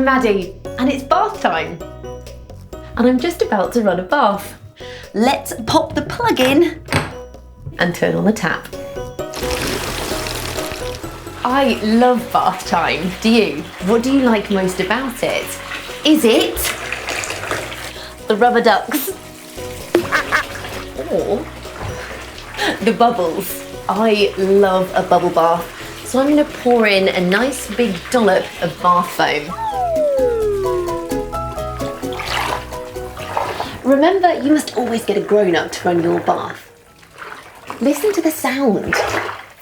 Maddie, and it's bath time. And I'm just about to run a bath. Let's pop the plug in and turn on the tap. I love bath time, do you? What do you like most about it? Is it the rubber ducks? Or the bubbles? I love a bubble bath, so I'm going to pour in a nice big dollop of bath foam. Remember, you must always get a grown-up to run your bath. Listen to the sound.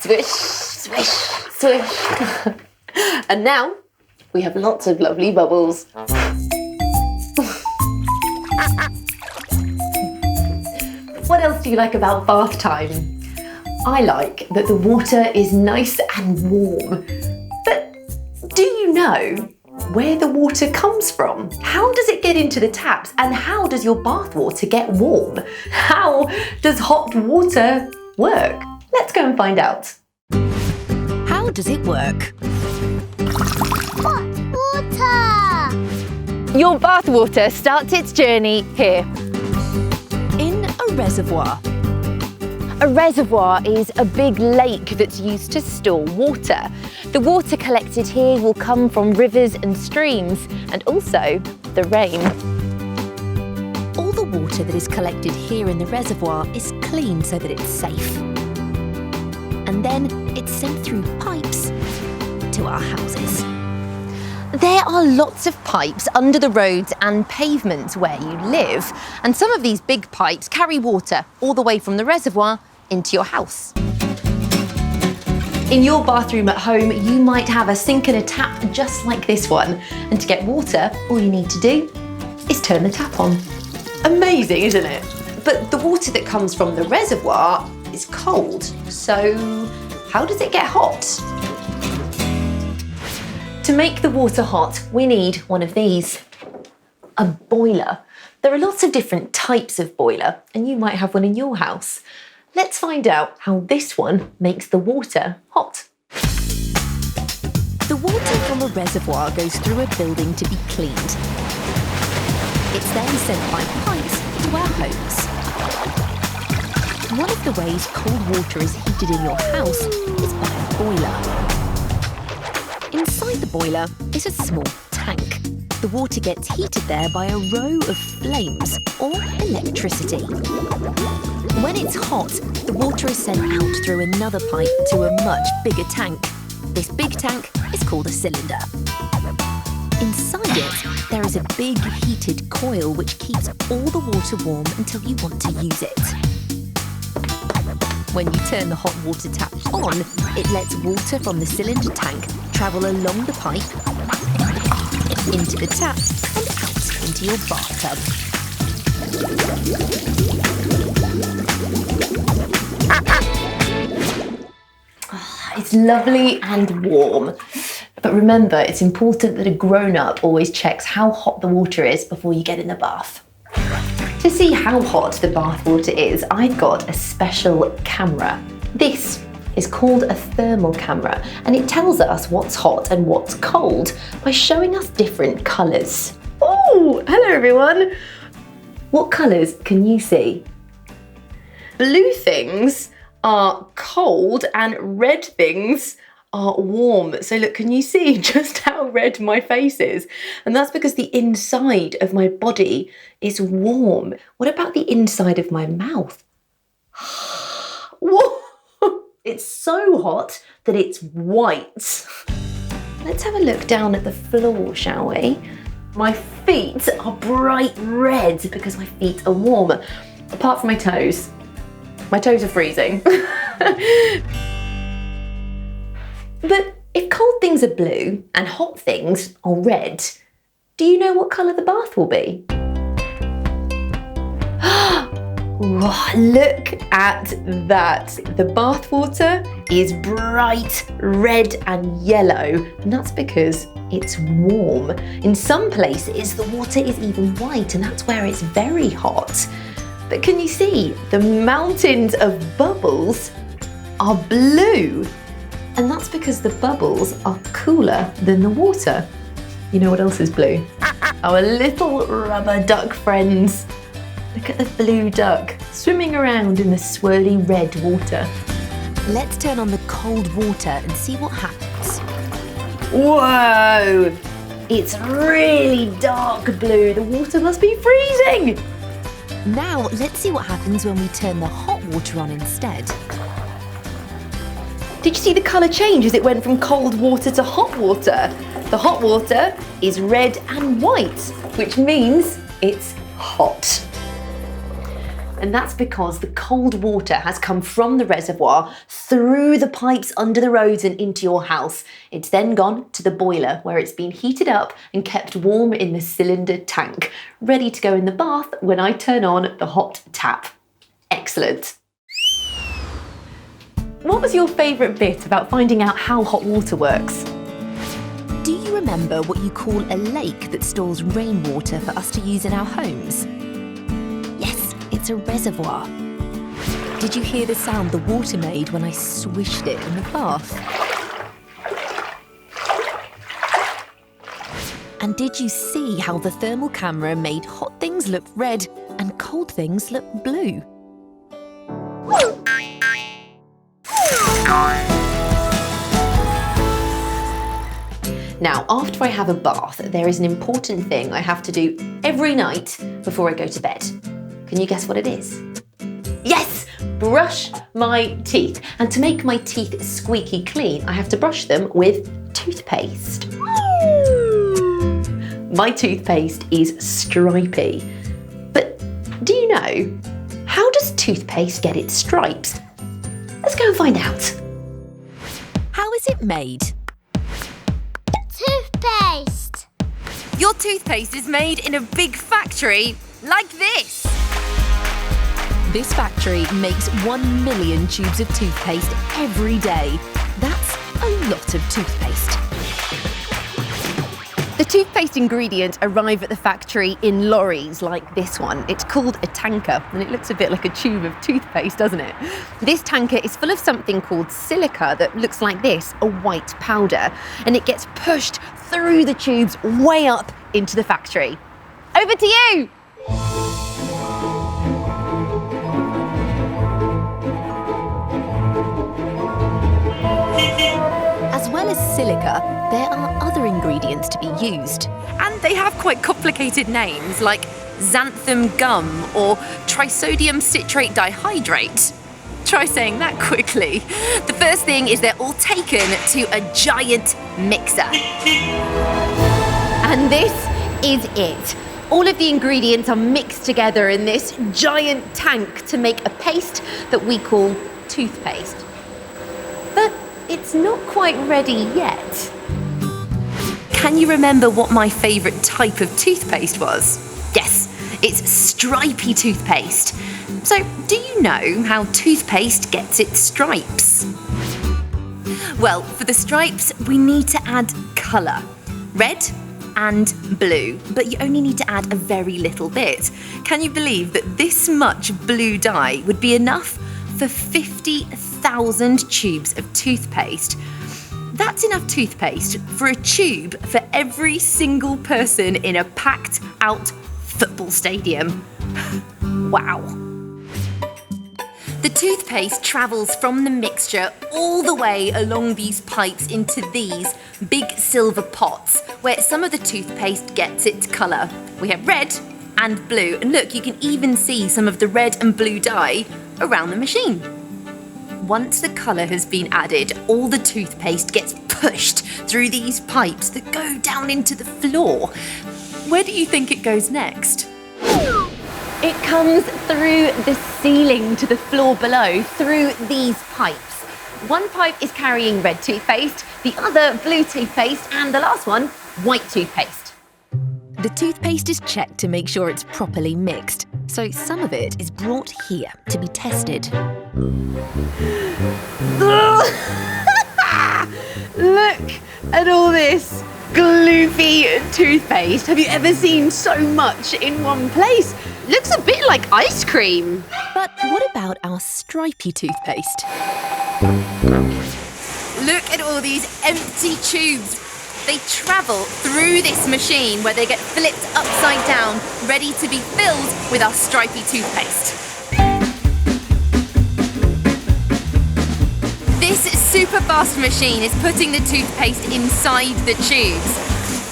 Swish, swish, swish. And now we have lots of lovely bubbles. What else do you like about bath time? I like that the water is nice and warm. But do you know where the water comes from? How does it get into the taps? And how does your bath water get warm? How does hot water work? Let's go and find out. How does it work? Hot water! Your bath water starts its journey here. In a reservoir. A reservoir is a big lake that's used to store water. The water collected here will come from rivers and streams, and also the rain. All the water that is collected here in the reservoir is clean so that it's safe. And then it's sent through pipes to our houses. There are lots of pipes under the roads and pavements where you live, and some of these big pipes carry water all the way from the reservoir into your house. In your bathroom at home, you might have a sink and a tap just like this one, and to get water, all you need to do is turn the tap on. Amazing, isn't it? But the water that comes from the reservoir is cold, so how does it get hot? To make the water hot, we need one of these, a boiler. There are lots of different types of boiler, and you might have one in your house. Let's find out how this one makes the water hot. The water from a reservoir goes through a building to be cleaned. It's then sent by pipes to our homes. One of the ways cold water is heated in your house is by a boiler. Inside the boiler is a small tank. The water gets heated there by a row of flames or electricity. When it's hot, the water is sent out through another pipe to a much bigger tank. This big tank is called a cylinder. Inside it, there is a big heated coil which keeps all the water warm until you want to use it. When you turn the hot water tap on, it lets water from the cylinder tank travel along the pipe, into the tap and out into your bathtub. It's lovely and warm. But remember, it's important that a grown-up always checks how hot the water is before you get in the bath. To see how hot the bath water is, I've got a special camera. This is called a thermal camera, and it tells us what's hot and what's cold by showing us different colours. Oh, hello everyone! What colours can you see? Blue things are cold and red things are warm. So look, can you see just how red my face is? And that's because the inside of my body is warm. What about the inside of my mouth? Whoa! It's so hot that it's white. Let's have a look down at the floor, shall we? My feet are bright red because my feet are warm, apart from my toes. My toes are freezing. But if cold things are blue and hot things are red, do you know what colour the bath will be? Look at that. The bath water is bright red and yellow, and that's because it's warm. In some places, the water is even white, and that's where it's very hot. But can you see the mountains of bubbles are blue? And that's because the bubbles are cooler than the water. You know what else is blue? Our little rubber duck friends. Look at the blue duck swimming around in the swirly red water. Let's turn on the cold water and see what happens. Whoa! It's really dark blue. The water must be freezing. Now let's see what happens when we turn the hot water on instead. Did you see the colour change as it went from cold water to hot water? The hot water is red and white, which means it's hot. And that's because the cold water has come from the reservoir through the pipes under the roads and into your house. It's then gone to the boiler where it's been heated up and kept warm in the cylinder tank, ready to go in the bath when I turn on the hot tap. Excellent. What was your favourite bit about finding out how hot water works? Do you remember what you call a lake that stores rainwater for us to use in our homes? Yes, it's a reservoir. Did you hear the sound the water made when I swished it in the bath? And did you see how the thermal camera made hot things look red and cold things look blue? Now, after I have a bath, there is an important thing I have to do every night before I go to bed. Can you guess what it is? Yes! Brush my teeth. And to make my teeth squeaky clean, I have to brush them with toothpaste. My toothpaste is stripy. But do you know, how does toothpaste get its stripes? Let's go and find out. How is it made? Toothpaste. Your toothpaste is made in a big factory like this. This factory makes 1 million tubes of toothpaste every day. That's a lot of toothpaste. The toothpaste ingredients arrive at the factory in lorries like this one. It's called a tanker, and it looks a bit like a tube of toothpaste, doesn't it? This tanker is full of something called silica that looks like this, a white powder, and it gets pushed through the tubes way up into the factory. Over to you! As well as silica, there are other ingredients to be used. And they have quite complicated names like xanthan gum or trisodium citrate dihydrate. Try saying that quickly. The first thing is they're all taken to a giant mixer. And this is it. All of the ingredients are mixed together in this giant tank to make a paste that we call toothpaste. But it's not quite ready yet. Can you remember what my favourite type of toothpaste was? Yes, it's stripy toothpaste. So, do you know how toothpaste gets its stripes? Well, for the stripes, we need to add colour. Red and blue, but you only need to add a very little bit. Can you believe that this much blue dye would be enough for 50,000 tubes of toothpaste? That's enough toothpaste for a tube for every single person in a packed out football stadium. Wow. The toothpaste travels from the mixture all the way along these pipes into these big silver pots where some of the toothpaste gets its colour. We have red and blue, and look, you can even see some of the red and blue dye around the machine. Once the colour has been added, all the toothpaste gets pushed through these pipes that go down into the floor. Where do you think it goes next? It comes through the ceiling to the floor below, through these pipes. One pipe is carrying red toothpaste, the other blue toothpaste, and the last one, white toothpaste. The toothpaste is checked to make sure it's properly mixed, so some of it is brought here to be tested. Look at all this gloopy toothpaste. Have you ever seen so much in one place? Looks a bit like ice cream. But what about our stripy toothpaste? Look at all these empty tubes. They travel through this machine where they get flipped upside down, ready to be filled with our stripy toothpaste. This super fast machine is putting the toothpaste inside the tubes.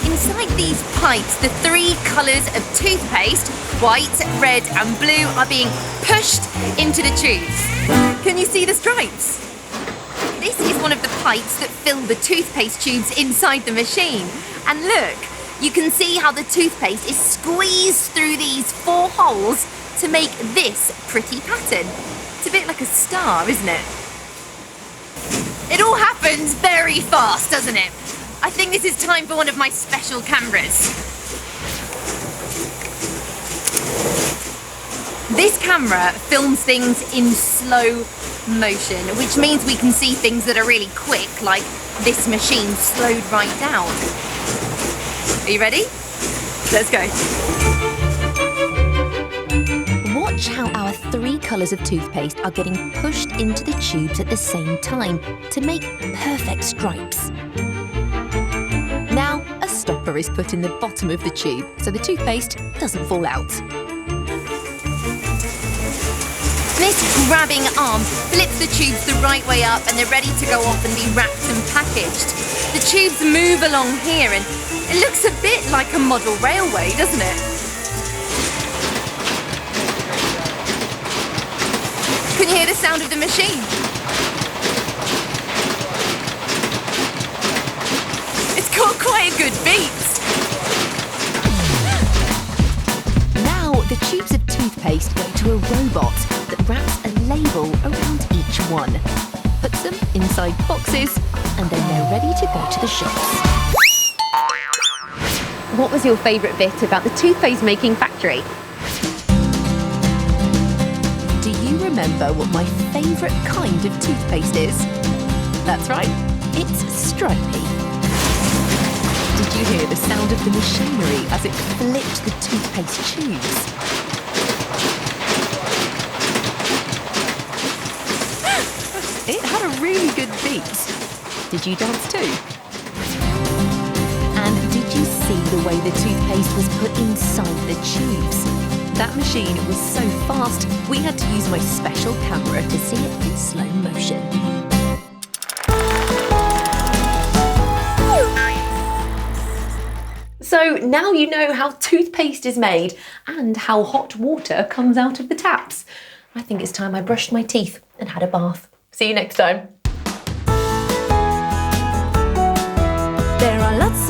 Inside these pipes, the 3 colours of toothpaste, white, red and blue, are being pushed into the tubes. Can you see the stripes? This is one of the pipes that fill the toothpaste tubes inside the machine. And look, you can see how the toothpaste is squeezed through these 4 holes to make this pretty pattern. It's a bit like a star, isn't it? It all happens very fast, doesn't it? I think this is time for one of my special cameras. This camera films things in slow motion, which means we can see things that are really quick, like this machine slowed right down. Are you ready? Let's go. Watch how our 3 colours of toothpaste are getting pushed into the tubes at the same time to make perfect stripes. Now, a stopper is put in the bottom of the tube so the toothpaste doesn't fall out. This grabbing arm flips the tubes the right way up and they're ready to go off and be wrapped and packaged. The tubes move along here and it looks a bit like a model railway, doesn't it? Can you hear the sound of the machine? It's got quite a good beat. Now, the tubes of toothpaste go to a robot that wraps a label around each one, puts them inside boxes, and then they're ready to go to the shops. What was your favourite bit about the toothpaste making factory? Do you remember what my favourite kind of toothpaste is? That's right, it's stripy. Did you hear the sound of the machinery as it flipped the toothpaste tubes? It had a really good beat. Did you dance too? And did you see the way the toothpaste was put inside the tubes? That machine was so fast, we had to use my special camera to see it in slow motion. So now you know how toothpaste is made and how hot water comes out of the taps. I think it's time I brushed my teeth and had a bath. See you next time. There are lots